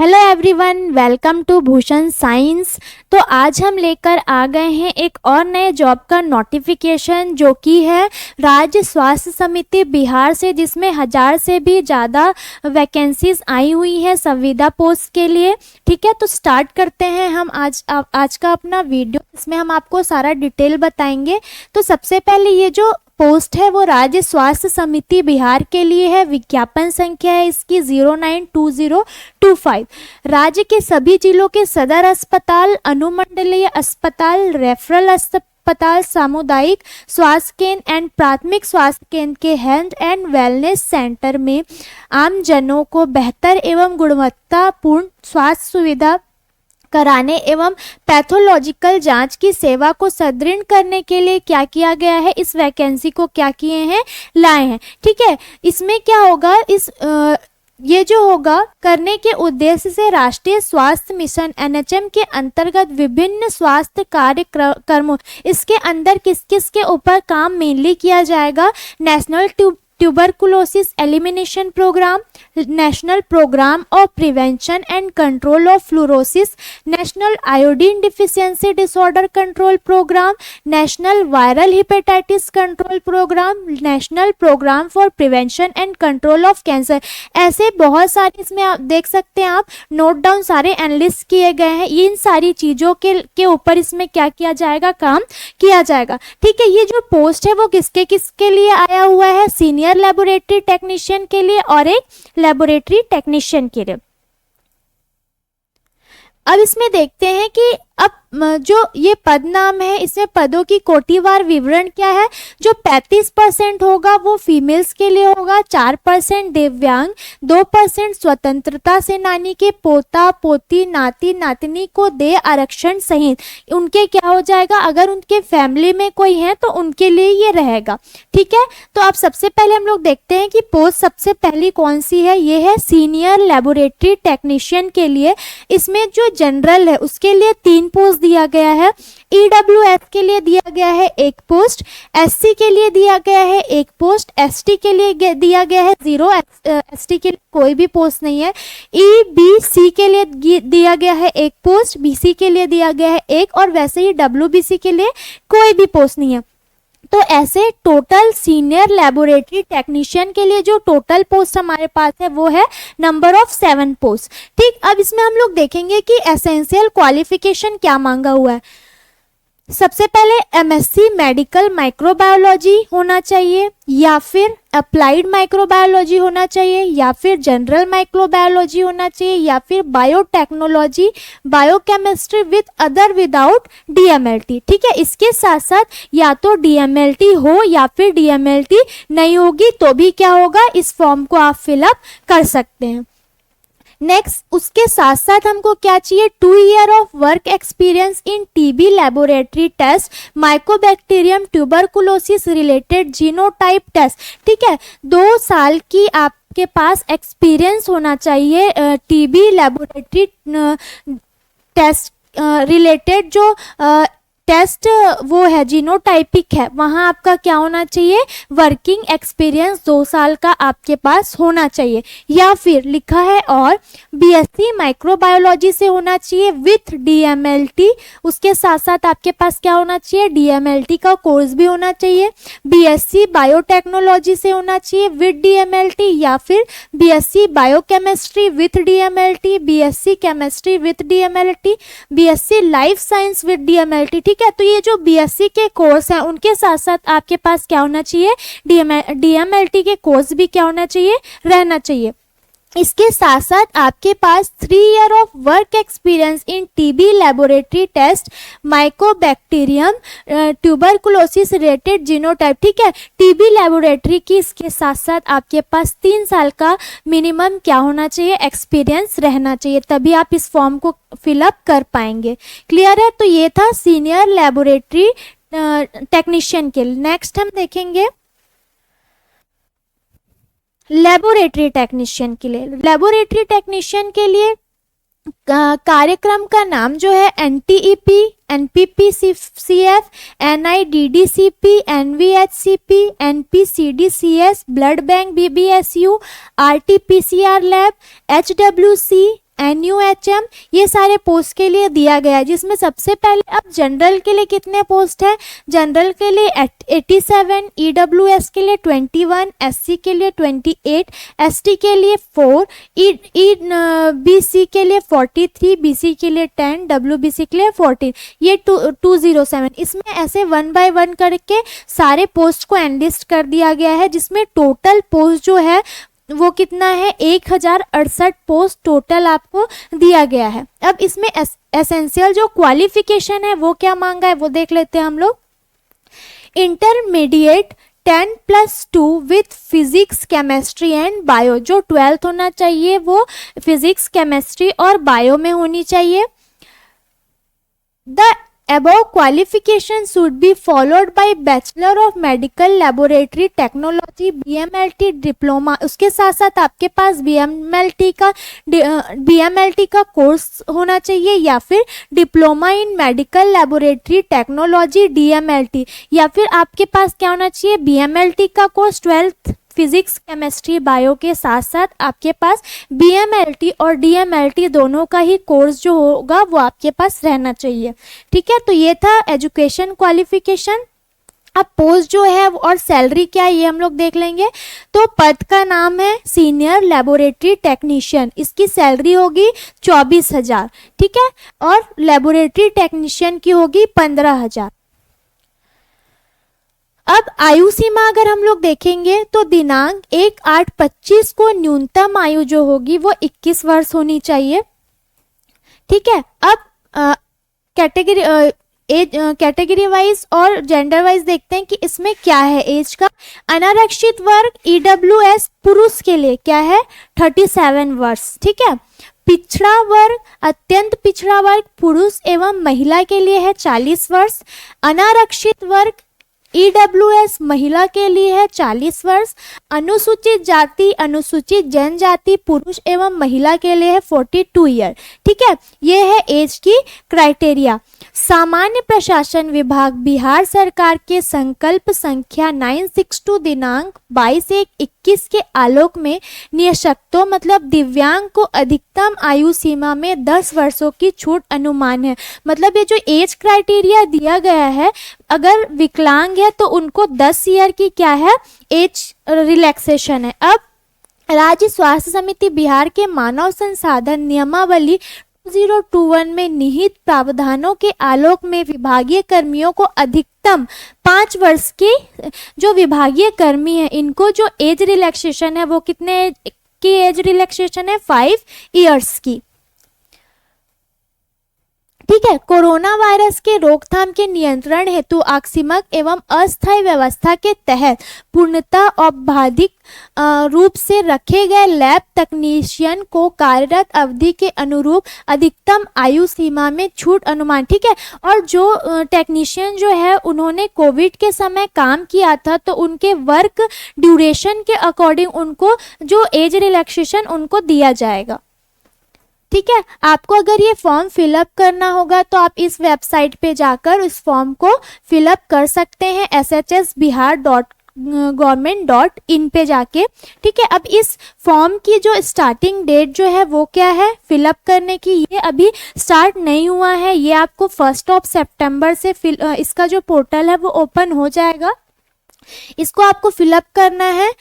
Hello everyone, welcome to Bhushan science. तो आज हम लेकर आ गए हैं एक और नए जॉब का नोटिफिकेशन जो कि है राज्य स्वास्थ्य समिति बिहार से, जिसमें 1000 से भी ज़्यादा वैकेंसीज आई हुई हैं संविदा पोस्ट के लिए। ठीक है, तो स्टार्ट करते हैं हम आज का अपना वीडियो। इसमें हम आपको सारा डिटेल बताएंगे। तो सबसे पहले ये जो पोस्ट है वो राज्य स्वास्थ्य समिति बिहार के लिए है। विज्ञापन संख्या है इसकी 092025। राज्य के सभी जिलों के सदर अस्पताल, अनुमंडलीय अस्पताल, रेफरल अस्पताल, सामुदायिक स्वास्थ्य केंद्र एंड प्राथमिक स्वास्थ्य केंद्र के हेल्थ एंड वेलनेस सेंटर में आम जनों को बेहतर एवं गुणवत्तापूर्ण स्वास्थ्य सुविधा कराने एवं पैथोलॉजिकल जांच की सेवा को सुदृढ़ करने के लिए क्या किया गया है, इस वैकेंसी को क्या किए हैं, लाए हैं। ठीक है, इसमें क्या होगा, ये जो होगा करने के उद्देश्य से राष्ट्रीय स्वास्थ्य मिशन NHM के अंतर्गत विभिन्न स्वास्थ्य कार्यक्रमों, इसके अंदर किस किस के ऊपर काम मेनली किया जाएगा। National tuberculosis elimination programme, national programme of prevention and control of fluorosis, national iodine deficiency disorder control programme, national viral hepatitis control programme, national programme for prevention and control of cancer. ऐसे बहुत सारे इसमें आप देख सकते हैं, आप note down सारे एनालिस्ट किए गए हैं। इन सारी चीज़ों के ऊपर इसमें क्या किया जाएगा, काम किया जाएगा। ठीक है, ये जो पोस्ट है वो किसके किसके लिए आया हुआ है, सीनियर लेबोरेटरी टेक्नीशियन के लिए और एक लेबोरेटरी टेक्नीशियन के लिए। अब इसमें देखते हैं कि अब जो ये पद नाम है, इसमें पदों की कोटिवार विवरण क्या है। जो 35% होगा वो फीमेल्स के लिए होगा, 4% दिव्यांग, 2% स्वतंत्रता सेनानी के पोता पोती नाती नातनी को दे आरक्षण सहित उनके क्या हो जाएगा, अगर उनके फैमिली में कोई है तो उनके लिए ये रहेगा। ठीक है, तो अब सबसे पहले हम लोग देखते हैं कि पोस्ट सबसे पहली कौन सी है। ये है सीनियर लेबोरेटरी टेक्नीशियन के लिए। इसमें जो जनरल है उसके लिए 3 पोस्ट दिया गया है, EWS के लिए दिया गया है 1 पोस्ट, SC के लिए दिया गया है 1 पोस्ट, ST के लिए दिया गया है 0, ST के लिए कोई भी पोस्ट नहीं है, EBC के लिए दिया गया है 1 पोस्ट, BC के लिए दिया गया है 1 और वैसे ही WBC के लिए कोई भी पोस्ट नहीं है। तो ऐसे टोटल सीनियर लेबोरेटरी टेक्नीशियन के लिए जो टोटल पोस्ट हमारे पास है वो है नंबर ऑफ 7 पोस्ट। ठीक, अब इसमें हम लोग देखेंगे कि एसेंशियल क्वालिफिकेशन क्या मांगा हुआ है। सबसे पहले MSc मेडिकल माइक्रोबायोलॉजी होना चाहिए, या फिर अप्लाइड माइक्रोबायोलॉजी होना चाहिए, या फिर जनरल माइक्रोबायोलॉजी होना चाहिए, या फिर biotechnology biochemistry with other without DMLT। ठीक है, इसके साथ साथ या तो DMLT हो या फिर DMLT नहीं होगी तो भी क्या होगा, इस फॉर्म को आप फिलअप कर सकते हैं। नेक्स्ट, उसके साथ साथ हमको क्या चाहिए, 2 year of work experience in TB laboratory test, mycobacterium tuberculosis related genotype test. ठीक है, 2 साल की आपके पास एक्सपीरियंस होना चाहिए TB लेबोरेटरी टेस्ट रिलेटेड जो टेस्ट वो है जीनोटाइपिक है, वहाँ आपका क्या होना चाहिए, वर्किंग एक्सपीरियंस 2 साल का आपके पास होना चाहिए। या फिर लिखा है और BSc माइक्रोबायोलॉजी से होना चाहिए विथ DMLT, उसके साथ साथ आपके पास क्या होना चाहिए, DMLT का कोर्स भी होना चाहिए। BSc बायोटेक्नोलॉजी से होना चाहिए विथ DMLT, या फिर BSc biochemistry with DMLT, BSc chemistry with DMLT, BSc life science with DMLT। ठीक है, तो ये जो BSc के कोर्स हैं उनके साथ साथ आपके पास क्या होना चाहिए, DMLT के कोर्स भी क्या होना चाहिए, रहना चाहिए। इसके साथ साथ आपके पास 3 year of work experience in TB laboratory test, mycobacterium tuberculosis related genotype. ठीक है, TB लेबोरेटरी की इसके साथ साथ आपके पास 3 साल का मिनिमम क्या होना चाहिए, एक्सपीरियंस रहना चाहिए, तभी आप इस फॉर्म को फिलअप कर पाएंगे। क्लियर है, तो ये था सीनियर लेबोरेटरी टेक्नीशियन के लिए। नेक्स्ट हम देखेंगे लेबोरेटरी टेक्नीशियन के लिए। लेबोरेटरी टेक्नीशियन के लिए कार्यक्रम का नाम जो है NTEP, NPPCF, NIDDCP, NVHCP, NPCDCS, blood bank BBSU, RT-PCR lab, HWC, NUHM, ये सारे पोस्ट के लिए दिया गया है, जिसमें सबसे पहले अब जनरल के लिए कितने पोस्ट है, जनरल के लिए 87, EWS के लिए 21, SC के लिए 28, ST के लिए 4, BC के लिए 43, BC के लिए 10, WBC के लिए 14, ये 207। इसमें ऐसे 1 बाय 1 करके सारे पोस्ट को एनलिस्ट कर दिया गया है, जिसमें टोटल पोस्ट जो है वो कितना है, 1068 पोस्ट टोटल आपको दिया गया है। अब इसमें एसेंशियल जो क्वालिफिकेशन है वो क्या मांगा है वो देख लेते हैं हम लोग। Intermediate 10+2 with physics chemistry and bio, जो 12th होना चाहिए वो फिजिक्स केमिस्ट्री और बायो में होनी चाहिए। The above qualification should be followed by Bachelor of Medical Laboratory Technology BMLT diploma. उसके साथ साथ आपके पास BMLT का कोर्स होना चाहिए, या फिर diploma in medical laboratory technology DMLT, या फिर आपके पास क्या होना चाहिए, BMLT का course 12th physics chemistry bio के साथ साथ आपके पास BMLT और DMLT दोनों का ही कोर्स जो होगा वो आपके पास रहना चाहिए। ठीक है, तो ये था एजुकेशन क्वालिफिकेशन। अब पोस्ट जो है और सैलरी क्या है ये हम लोग देख लेंगे। तो पद का नाम है सीनियर लेबोरेटरी टेक्नीशियन, इसकी सैलरी होगी 24,000। ठीक है, और लेबोरेटरी टेक्नीशियन की होगी 15,000। अब आयु सीमा अगर हम लोग देखेंगे तो दिनांक 1/8/25 को न्यूनतम आयु जो होगी वो 21 वर्ष होनी चाहिए। ठीक है, अब कैटेगरी वाइज और जेंडर वाइज देखते हैं कि इसमें क्या है एज का। अनारक्षित वर्ग EWS पुरुष के लिए क्या है 37 वर्ष। ठीक है, पिछड़ा वर्ग अत्यंत पिछड़ा वर्ग पुरुष एवं महिला के लिए है 40 वर्ष। अनारक्षित वर्ग EWS महिला के लिए है 40 वर्ष। अनुसूचित जाति अनुसूचित जनजाति पुरुष एवं महिला के लिए है 42 ईयर। ठीक है, ये है एज की क्राइटेरिया। सामान्य प्रशासन विभाग बिहार सरकार के संकल्प संख्या 962 दिनांक 22/1/21 के आलोक में निःशक्तों मतलब दिव्यांग को अधिकतम आयु सीमा में 10 वर्षों की छूट अनुमान है। मतलब ये जो एज क्राइटेरिया दिया गया है, अगर विकलांग है तो उनको 10 ईयर की क्या है एज रिलैक्सेशन है। अब राज्य स्वास्थ्य समिति बिहार के मानव संसाधन नियमावली 2021 में निहित प्रावधानों के आलोक में विभागीय कर्मियों को अधिकतम 5 वर्ष के जो विभागीय कर्मी है इनको जो एज रिलैक्सेशन है वो कितने की एज रिलैक्सेशन है 5 इयर्स की। ठीक है, कोरोना वायरस के रोकथाम के नियंत्रण हेतु आकस्मिक एवं अस्थायी व्यवस्था के तहत पूर्णतः औपचारिक रूप से रखे गए लैब तकनीशियन को कार्यरत अवधि के अनुरूप अधिकतम आयु सीमा में छूट अनुमान। ठीक है, और जो टेक्नीशियन जो है उन्होंने कोविड के समय काम किया था तो उनके वर्क ड्यूरेशन के अकॉर्डिंग उनको जो एज रिलैक्सेशन उनको दिया जाएगा। ठीक है, आपको अगर ये फॉर्म फिलअप करना होगा तो आप इस वेबसाइट पे जाकर इस फॉर्म को फिलअप कर सकते हैं shsbihar.government.in पे जाके। ठीक है, अब इस फॉर्म की जो स्टार्टिंग डेट जो है वो क्या है फिलअप करने की, ये अभी स्टार्ट नहीं हुआ है, ये आपको 1 सितंबर से इसका जो पोर्टल है वो ओपन हो जाएगा। इसको आपको फिलअप करना है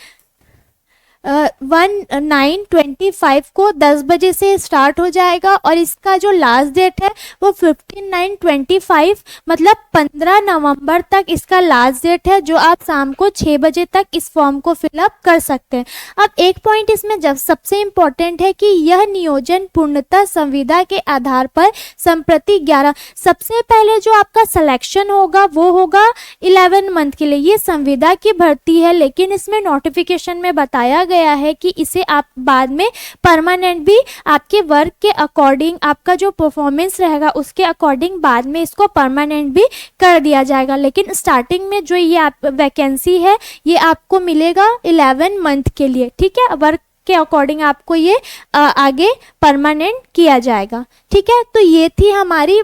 1/9/25 को 10 बजे से स्टार्ट हो जाएगा और इसका जो लास्ट डेट है वो 15/9/25 मतलब 15 नवंबर तक इसका लास्ट डेट है, जो आप शाम को 6 बजे तक इस फॉर्म को फिलअप कर सकते हैं। अब एक पॉइंट इसमें जब सबसे इम्पोर्टेंट है कि यह नियोजन पूर्णतः संविदा के आधार पर संप्रति 11 सबसे पहले जो आपका सिलेक्शन होगा वो होगा 11 मंथ के लिए। ये संविदा की भर्ती है, लेकिन इसमें नोटिफिकेशन में बताया गया है कि इसे आप बाद में परमानेंट भी आपके वर्क के अकॉर्डिंग आपका जो परफॉर्मेंस रहेगा उसके अकॉर्डिंग बाद में इसको परमानेंट भी कर दिया जाएगा। लेकिन स्टार्टिंग में जो ये आप वैकेंसी है ये आपको मिलेगा 11 मंथ के लिए। ठीक है, वर्क के अकॉर्डिंग आपको ये आगे परमानेंट किया जाएगा। ठीक है, तो ये थी हमारी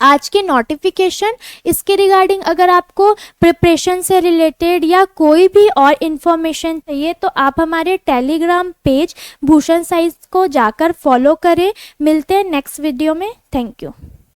आज की नोटिफिकेशन इसके रिगार्डिंग अगर आपको प्रिपरेशन से रिलेटेड या कोई भी और इन्फॉर्मेशन चाहिए तो आप हमारे टेलीग्राम पेज भूषण साइंस को जाकर फॉलो करें। मिलते हैं नेक्स्ट वीडियो में। Thank you.